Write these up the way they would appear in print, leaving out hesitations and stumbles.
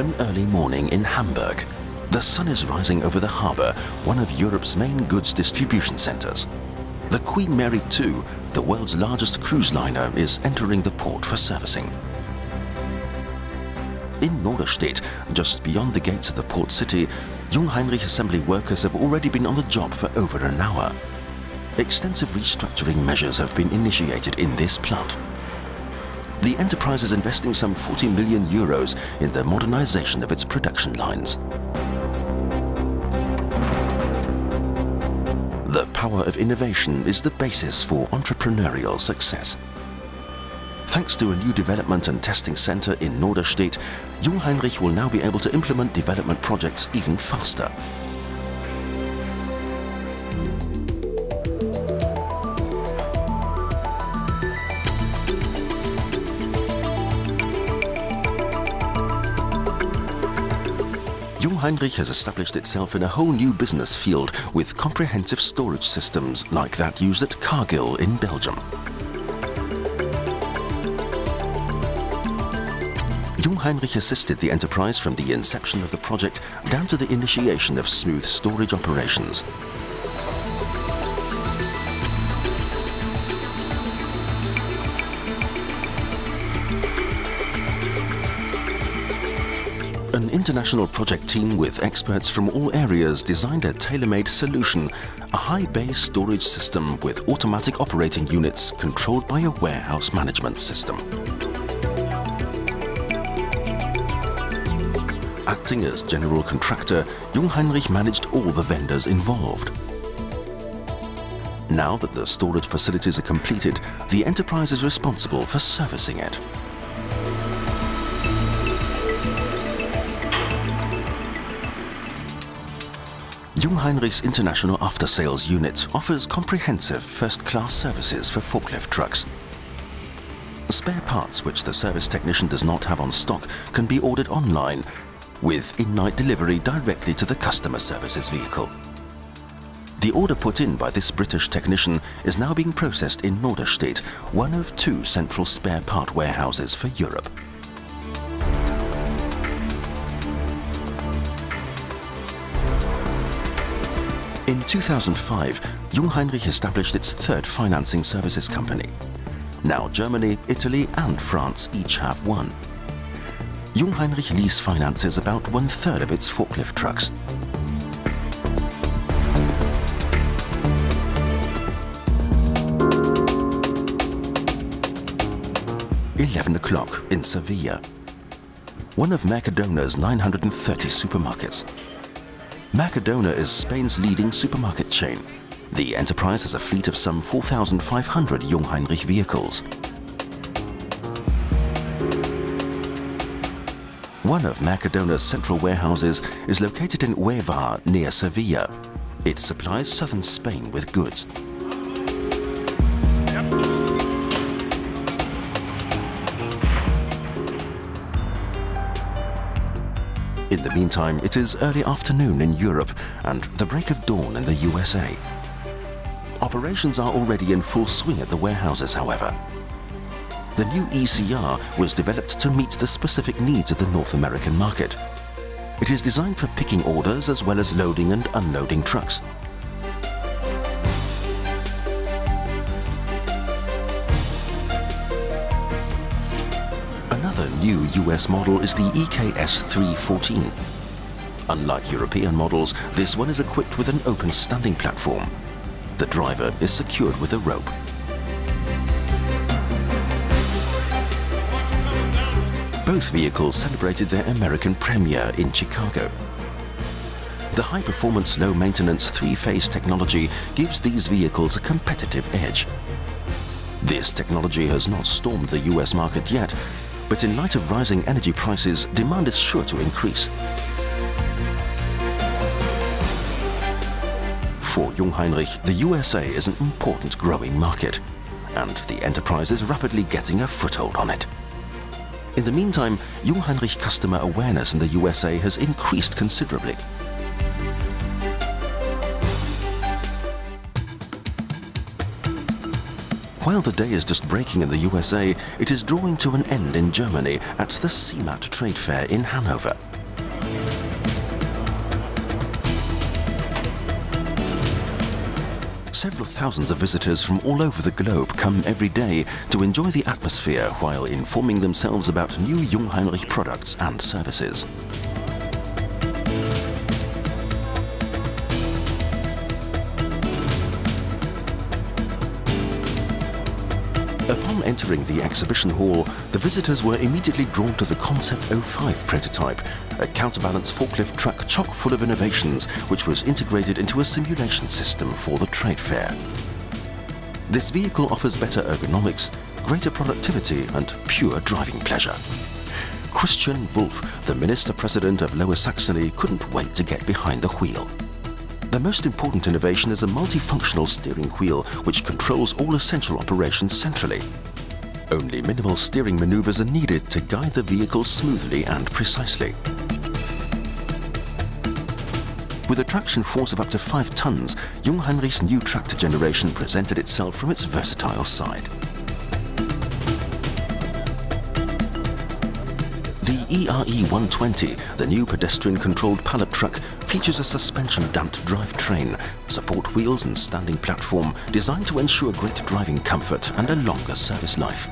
An early morning in Hamburg. The sun is rising over the harbour, one of Europe's main goods distribution centres. The Queen Mary II, the world's largest cruise liner, is entering the port for servicing. In Norderstedt, just beyond the gates of the port city, Jungheinrich assembly workers have already been on the job for over an hour. Extensive restructuring measures have been initiated in this plant. The enterprise is investing some 40 million euros in the modernization of its production lines. The power of innovation is the basis for entrepreneurial success. Thanks to a new development and testing center in Norderstedt, Jungheinrich will now be able to implement development projects even faster. Jungheinrich has established itself in a whole new business field with comprehensive storage systems like that used at Cargill in Belgium. Jungheinrich assisted the enterprise from the inception of the project down to the initiation of smooth storage operations. An international project team with experts from all areas designed a tailor-made solution, a high-bay storage system with automatic operating units controlled by a warehouse management system. Acting as general contractor, Jungheinrich managed all the vendors involved. Now that the storage facilities are completed, the enterprise is responsible for servicing it. Jungheinrich's International After-Sales Unit offers comprehensive first-class services for forklift trucks. Spare parts which the service technician does not have on stock can be ordered online, with in-night delivery directly to the customer services vehicle. The order put in by this British technician is now being processed in Norderstedt, one of 2 central spare part warehouses for Europe. In 2005, Jungheinrich established its 3rd financing services company. Now Germany, Italy and France each have one. Jungheinrich lease finances about 1/3 of its forklift trucks. o'clock in Sevilla. One of Mercadona's 930 supermarkets. Mercadona is Spain's leading supermarket chain. The enterprise has a fleet of some 4,500 Jungheinrich vehicles. One of Mercadona's central warehouses is located in Huelva, near Sevilla. It supplies southern Spain with goods. In the meantime, it is early afternoon in Europe and the break of dawn in the USA. Operations are already in full swing at the warehouses, however. The new ECR was developed to meet the specific needs of the North American market. It is designed for picking orders as well as loading and unloading trucks. Another new US model is the EKS 314. Unlike European models, this one is equipped with an open standing platform. The driver is secured with a rope. Both vehicles celebrated their American premiere in Chicago. The high-performance, low-maintenance 3-phase technology gives these vehicles a competitive edge. This technology has not stormed the US market yet, but in light of rising energy prices, demand is sure to increase. For Jungheinrich, the USA is an important growing market, and the enterprise is rapidly getting a foothold on it. In the meantime, Jungheinrich customer awareness in the USA has increased considerably. While the day is just breaking in the USA, it is drawing to an end in Germany at the CeMAT trade fair in Hanover. Several thousands of visitors from all over the globe come every day to enjoy the atmosphere while informing themselves about new Jungheinrich products and services. Upon entering the exhibition hall, the visitors were immediately drawn to the Concept 05 prototype, a counterbalance forklift truck chock full of innovations which was integrated into a simulation system for the trade fair. This vehicle offers better ergonomics, greater productivity and pure driving pleasure. Christian Wulff, the Minister-President of Lower Saxony, couldn't wait to get behind the wheel. The most important innovation is a multifunctional steering wheel which controls all essential operations centrally. Only minimal steering maneuvers are needed to guide the vehicle smoothly and precisely. With a traction force of up to 5 tons, Jungheinrich's new tractor generation presented itself from its versatile side. The ERE-120, the new pedestrian-controlled pallet truck, features a suspension-damped drivetrain, support wheels and standing platform designed to ensure greater driving comfort and a longer service life.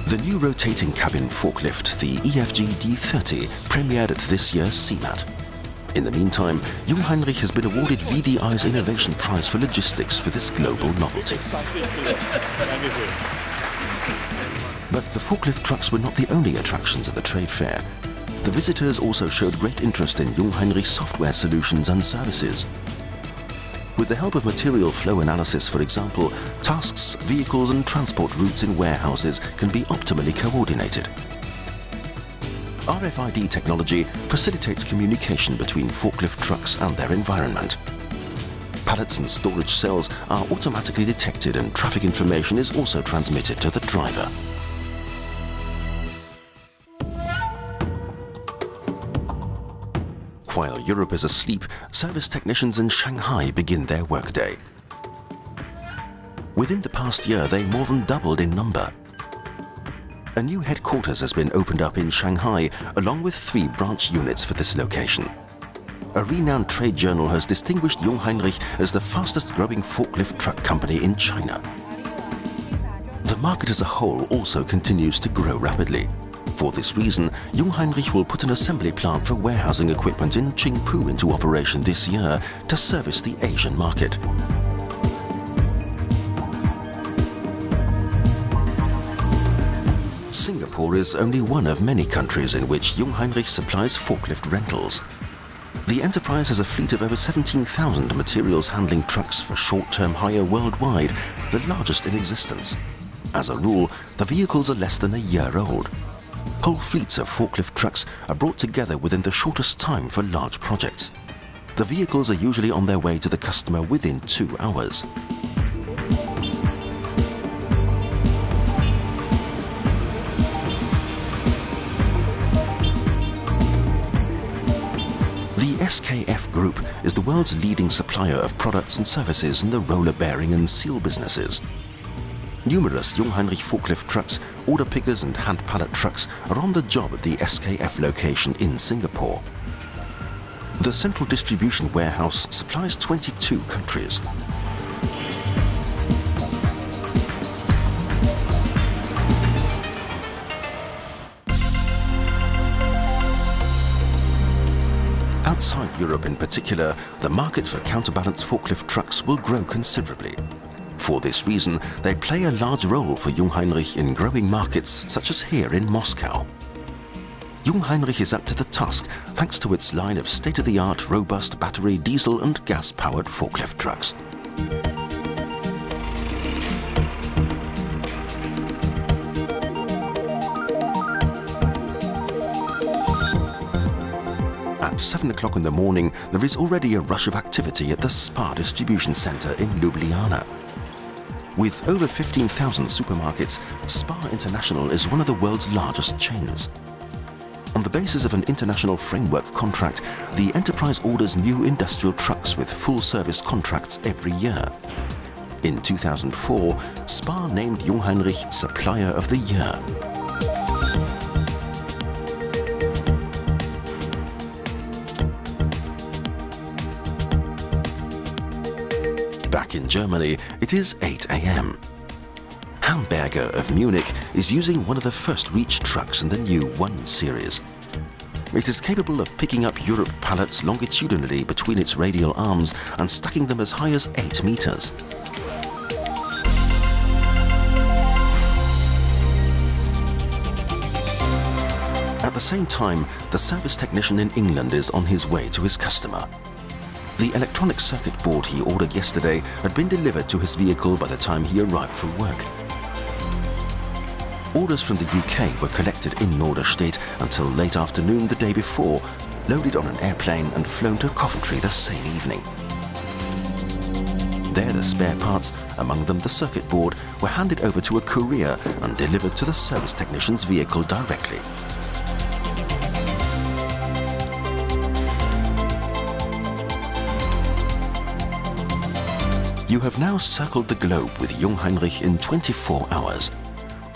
The new rotating cabin forklift, the EFG D30, premiered at this year's CeMAT. In the meantime, Jungheinrich has been awarded VDI's Innovation Prize for Logistics for this global novelty. But the forklift trucks were not the only attractions at the trade fair. The visitors also showed great interest in Jungheinrich's software solutions and services. With the help of material flow analysis, for example, tasks, vehicles and transport routes in warehouses can be optimally coordinated. RFID technology facilitates communication between forklift trucks and their environment. Pallets and storage cells are automatically detected and traffic information is also transmitted to the driver. While Europe is asleep, service technicians in Shanghai begin their workday. Within the past year, they more than doubled in number. A new headquarters has been opened up in Shanghai, along with 3 branch units for this location. A renowned trade journal has distinguished Jungheinrich as the fastest growing forklift truck company in China. The market as a whole also continues to grow rapidly. For this reason, Jungheinrich will put an assembly plant for warehousing equipment in Qingpu into operation this year to service the Asian market. Singapore is only one of many countries in which Jungheinrich supplies forklift rentals. The enterprise has a fleet of over 17,000 materials handling trucks for short-term hire worldwide, the largest in existence. As a rule, the vehicles are less than a year old. Whole fleets of forklift trucks are brought together within the shortest time for large projects. The vehicles are usually on their way to the customer within 2 hours. The SKF Group is the world's leading supplier of products and services in the roller bearing and seal businesses. Numerous Jungheinrich forklift trucks, order pickers and hand pallet trucks are on the job at the SKF location in Singapore. The central distribution warehouse supplies 22 countries. Outside Europe in particular, the market for counterbalance forklift trucks will grow considerably. For this reason, they play a large role for Jungheinrich in growing markets such as here in Moscow. Jungheinrich is up to the task thanks to its line of state-of-the-art robust battery, diesel and gas-powered forklift trucks. At 7 o'clock in the morning, there is already a rush of activity at the Spa distribution center in Ljubljana. With over 15,000 supermarkets, Spa International is one of the world's largest chains. On the basis of an international framework contract, the enterprise orders new industrial trucks with full service contracts every year. In 2004, Spa named Jungheinrich Supplier of the Year. Back in Germany, it is 8 a.m. Hamburger of Munich is using one of the first reach trucks in the new 1 series. It is capable of picking up Europe pallets longitudinally between its radial arms and stacking them as high as 8 meters. At the same time, the service technician in England is on his way to his customer. The electronic circuit board he ordered yesterday had been delivered to his vehicle by the time he arrived from work. Orders from the UK were collected in Norderstedt until late afternoon the day before, loaded on an airplane and flown to Coventry the same evening. There the spare parts, among them the circuit board, were handed over to a courier and delivered to the service technician's vehicle directly. You have now circled the globe with Jungheinrich in 24 hours.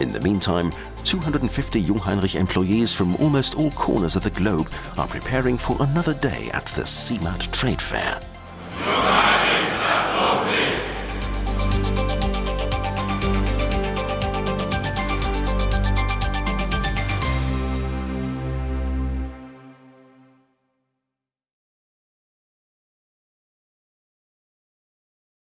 In the meantime, 250 Jungheinrich employees from almost all corners of the globe are preparing for another day at the CeMAT Trade Fair.